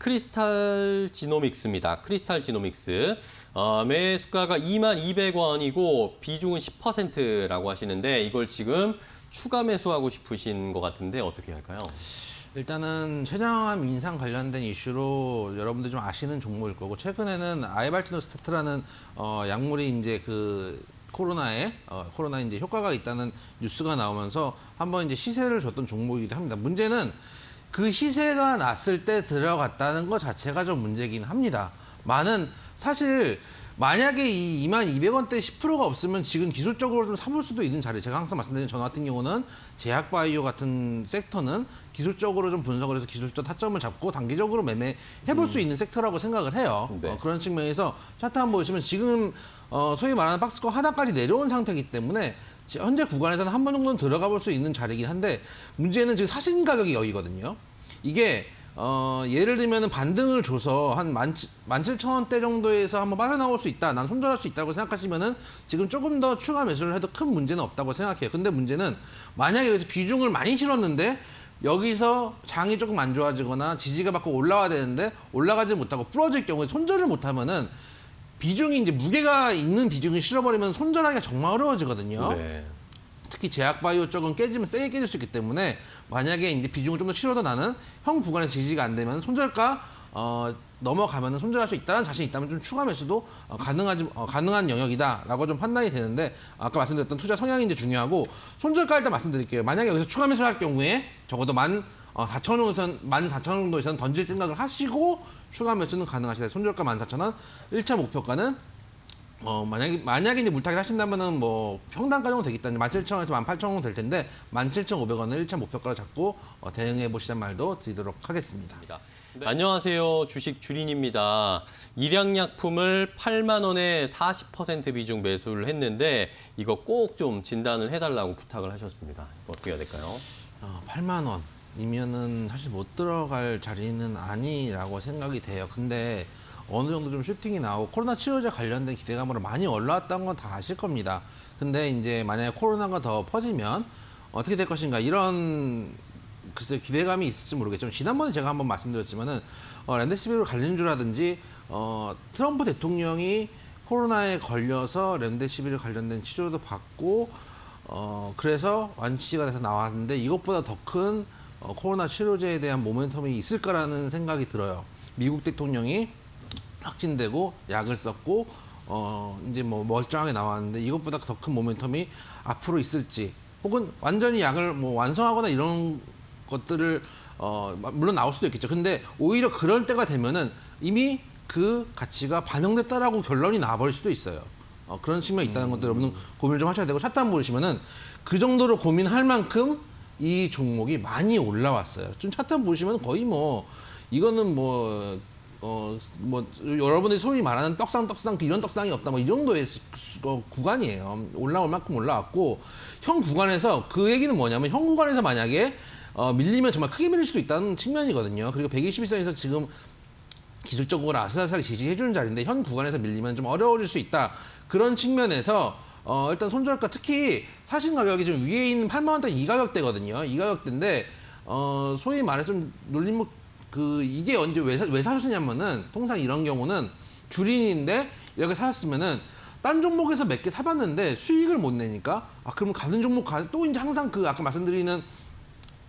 크리스탈 지노믹스입니다. 크리스탈 지노믹스. 매수가가 22,200원이고 비중은 10%라고 하시는데 이걸 지금 추가 매수하고 싶으신 것 같은데 어떻게 할까요? 일단은 최저암 인상 관련된 이슈로 여러분들 좀 아시는 종목일 거고, 최근에는 아이발티노스타트라는 약물이 이제 그 코로나 이제 효과가 있다는 뉴스가 나오면서 한번 이제 시세를 줬던 종목이기도 합니다. 문제는 그 시세가 났을 때 들어갔다는 것 자체가 좀 문제긴 합니다. 사실 만약에 이 22,200원대 10%가 없으면 지금 기술적으로 좀 사볼 수도 있는 자리. 제가 항상 말씀드린 저 같은 경우는 제약바이오 같은 섹터는 기술적으로 좀 분석을 해서 기술적 타점을 잡고 단기적으로 매매해볼 수 있는 섹터라고 생각을 해요. 네. 그런 측면에서 차트 한번 보시면 지금 소위 말하는 박스권 하단까지 내려온 상태이기 때문에 현재 구간에서는 한 번 정도는 들어가 볼 수 있는 자리이긴 한데, 문제는 지금 사신 가격이 여기거든요. 이게 예를 들면 반등을 줘서 한 17,000원대 정도에서 한번 빠져나올 수 있다, 난 손절할 수 있다고 생각하시면은 지금 조금 더 추가 매수를 해도 큰 문제는 없다고 생각해요. 근데 문제는 만약에 여기서 비중을 많이 실었는데 여기서 장이 조금 안 좋아지거나 지지가 받고 올라와야 되는데 올라가지 못하고 부러질 경우에 손절을 못하면은 비중이 이제 무게가 있는 비중을 실어버리면 손절하기가 정말 어려워지거든요. 네. 특히 제약바이오 쪽은 깨지면 세게 깨질 수 있기 때문에 만약에 이제 비중을 좀 더 실어도 나는 형 구간에서 지지가 안 되면 손절가 넘어가면 손절할 수 있다는 자신이 있다면 좀 추가 매수도 가능한 영역이다라고 좀 판단이 되는데, 아까 말씀드렸던 투자 성향이 이제 중요하고, 손절가 일단 말씀드릴게요. 만약에 여기서 추가 매수할 경우에 적어도 14,000원 정도에서는 던질 생각을 하시고 추가 매수는 가능하시다. 손절가 14,000원, 1차 목표가는 만약에 이제 물타기를 하신다면은 뭐 평단가 정도 되겠다. 17,000원에서 18,000원 정도 될 텐데 17,500원을 1차 목표가로 잡고 대응해 보시란 말도 드리도록 하겠습니다. 네. 안녕하세요. 주식 주린입니다. 일양약품을 8만 원에 40% 비중 매수를 했는데 이거 꼭 좀 진단을 해달라고 부탁을 하셨습니다. 어떻게 해야 될까요? 8만 원이면은 사실 못 들어갈 자리는 아니라고 생각이 돼요. 근데 어느 정도 좀 슈팅이 나오고 코로나 치료제 관련된 기대감으로 많이 올라왔다는 건 다 아실 겁니다. 근데 이제 만약에 코로나가 더 퍼지면 어떻게 될 것인가, 이런 글쎄 기대감이 있을지 모르겠지만, 지난번에 제가 한번 말씀드렸지만은 렘데시비르 관련주라든지 트럼프 대통령이 코로나에 걸려서 렘데시비르 관련된 치료도 받고 그래서 완치가 돼서 나왔는데 이것보다 더 큰 코로나 치료제에 대한 모멘텀이 있을까라는 생각이 들어요. 미국 대통령이 확진되고 약을 썼고 이제 뭐 멀쩡하게 나왔는데 이것보다 더 큰 모멘텀이 앞으로 있을지, 혹은 완전히 약을 뭐 완성하거나 이런 것들을 물론 나올 수도 있겠죠. 근데 오히려 그럴 때가 되면은 이미 그 가치가 반영됐다라고 결론이 나와버릴 수도 있어요. 그런 측면이 있다는 것도 여러분은 고민을 좀 하셔야 되고, 차트 한번 보시면은 그 정도로 고민할 만큼 이 종목이 많이 올라왔어요. 좀 차트 한번 보시면 거의 뭐 이거는 여러분들이 소위 말하는 떡상 이런 떡상이 없다, 뭐 이 정도의 구간이에요. 올라올 만큼 올라왔고, 형 구간에서 그 얘기는 뭐냐면, 형 구간에서 만약에 밀리면 정말 크게 밀릴 수도 있다는 측면이거든요. 그리고 121선에서 지금 기술적으로 아슬아슬하게 지지해주는 자리인데 현 구간에서 밀리면 좀 어려워질 수 있다. 그런 측면에서 일단 손절가, 특히 사신 가격이 지금 위에 있는 8만 원대 이 가격대거든요. 이 가격대인데 소위 말해서 좀 눌림, 이게 언제 왜 사셨냐면은, 통상 이런 경우는 주린인데 이렇게 사셨으면은 딴 종목에서 몇 개 사봤는데 수익을 못 내니까, 그러면 가는 종목 또 이제 항상 아까 말씀드리는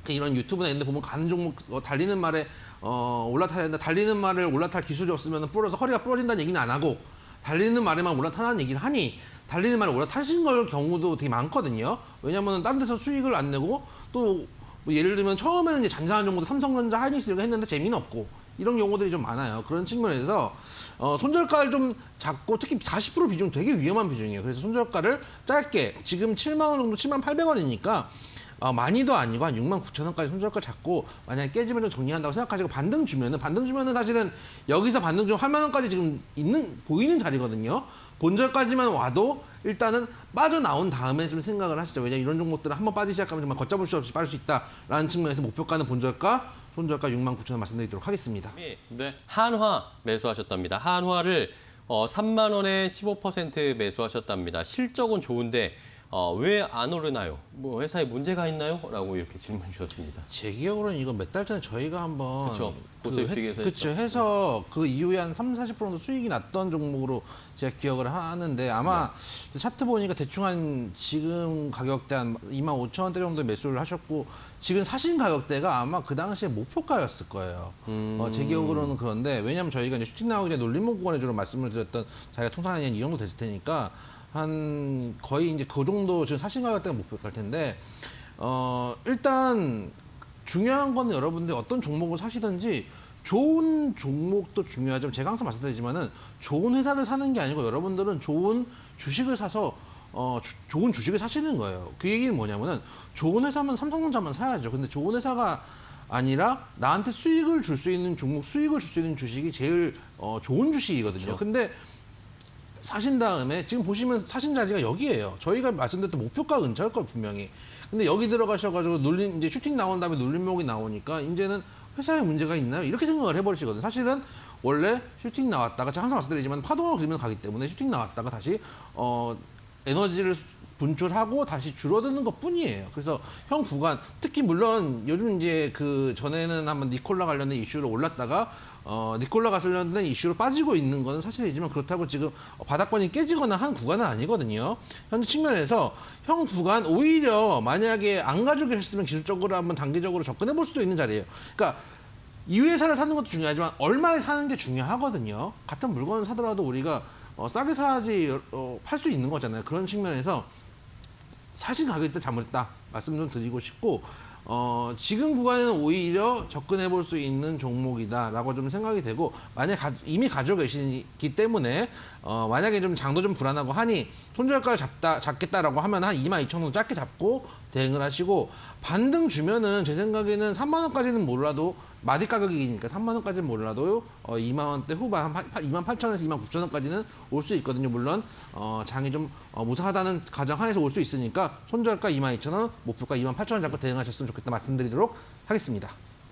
이런 유튜브나 이런 데 보면 가는 종목 달리는 말에 올라타야 된다, 달리는 말을 올라탈 기술이 없으면 불어서 허리가 부러진다는 얘기는 안 하고 달리는 말에만 올라타는 얘기를 하니, 달리는 말에 올라타신 걸 경우도 되게 많거든요. 왜냐면 다른 데서 수익을 안 내고 또 뭐 예를 들면 처음에는 이제 잔잔한 종목도 삼성전자, 하이닉스 이렇게 했는데 재미는 없고 이런 경우들이 좀 많아요. 그런 측면에서 손절가를 좀 잡고, 특히 40% 비중 되게 위험한 비중이에요. 그래서 손절가를 짧게, 지금 7만 원 정도, 7,800원이니까 많이도 아니고 한 69,000원까지 손절가 잡고, 만약에 깨지면 좀 정리한다고 생각하시고 반등 주면은 사실은 여기서 반등 주면 8만 원까지 지금 보이는 자리거든요. 본절까지만 와도 일단은 빠져나온 다음에 좀 생각을 하시죠. 왜냐면 이런 종목들은 한번 빠지기 시작하면 정말 걷잡을 수 없이 빠질 수 있다라는 측면에서 목표가는 본절가, 손절가 69,000원 말씀드리도록 하겠습니다. 네. 한화 매수하셨답니다. 한화를 3만 원에 15% 매수하셨답니다. 실적은 좋은데 왜 안 오르나요? 뭐 회사에 문제가 있나요? 라고 이렇게 질문 주셨습니다. 제 기억으로는 이거 몇 달 전에 저희가 한번 그쵸. 고수익에서 그쵸 해서 그 이후에 한 30, 40% 정도 수익이 났던 종목으로 제가 기억을 하는데 아마 차트 보니까 대충 한 지금 가격대 한 25,000원대 정도 매수를 하셨고 지금 사신 가격대가 아마 그 당시에 목표가였을 거예요. 제 기억으로는 그런데 왜냐하면 저희가 이제 슈팅 나오기 전에 놀림목 구간에 주로 말씀을 드렸던 자기가 통상이 한 이 정도 됐을 테니까 한 거의 이제 그 정도 지금 사신 가격대가 목표가일 텐데 일단 중요한 건 여러분들 어떤 종목을 사시든지 좋은 종목도 중요하지만 제가 항상 말씀드리지만은 좋은 회사를 사는 게 아니고 여러분들은 좋은 주식을 사서 좋은 주식을 사시는 거예요. 그 얘기는 뭐냐면은 좋은 회사면 삼성전자만 사야죠. 근데 좋은 회사가 아니라 나한테 수익을 줄 수 있는 종목, 수익을 줄 수 있는 주식이 제일 좋은 주식이거든요. 그렇죠. 근데 사신 다음에 지금 보시면 사신 자리가 여기예요. 저희가 말씀드렸던 목표가 근처일 거 분명히. 근데 여기 들어가셔가지고 이제 슈팅 나온 다음에 눌림목이 나오니까 이제는 회사에 문제가 있나요? 이렇게 생각을 해버리시거든요. 사실은 원래 슈팅 나왔다가 제가 항상 말씀드리지만 파동을 그리면 가기 때문에 슈팅 나왔다가 다시 에너지를 분출하고 다시 줄어드는 것 뿐이에요. 그래서 형 구간 특히 물론 요즘 이제 그 전에는 한번 니콜라 관련된 이슈로 올랐다가 니콜라 관련된 이슈로 빠지고 있는 건 사실이지만 그렇다고 지금 바닥권이 깨지거나 한 구간은 아니거든요. 현재 측면에서 형 구간 오히려 만약에 안 가지고 계셨으면 기술적으로 한번 단기적으로 접근해 볼 수도 있는 자리예요. 그러니까 이 회사를 사는 것도 중요하지만 얼마에 사는 게 중요하거든요. 같은 물건을 사더라도 우리가 싸게 사야지 팔 수 있는 거잖아요. 그런 측면에서 사신 가격대 잘못했다 말씀 좀 드리고 싶고 지금 구간에는 오히려 접근해 볼 수 있는 종목이다라고 좀 생각이 되고 만약 이미 가지고 계시기 때문에 만약에 좀 장도 좀 불안하고 하니 손절가를 잡겠다라고 하면 한 22,000원 짧게 잡고 대응을 하시고 반등 주면은 제 생각에는 3만 원까지는 몰라도 마디 가격이니까 3만 원까지는 몰라도 2만 원대 후반 한 28,000원에서 29,000원까지는 올 수 있거든요. 물론 장이 좀 무사하다는 가정하에서 올 수 있으니까 손절가 22,000원, 목표가 28,000원 잡고 대응하셨으면 좋겠다 말씀드리도록 하겠습니다.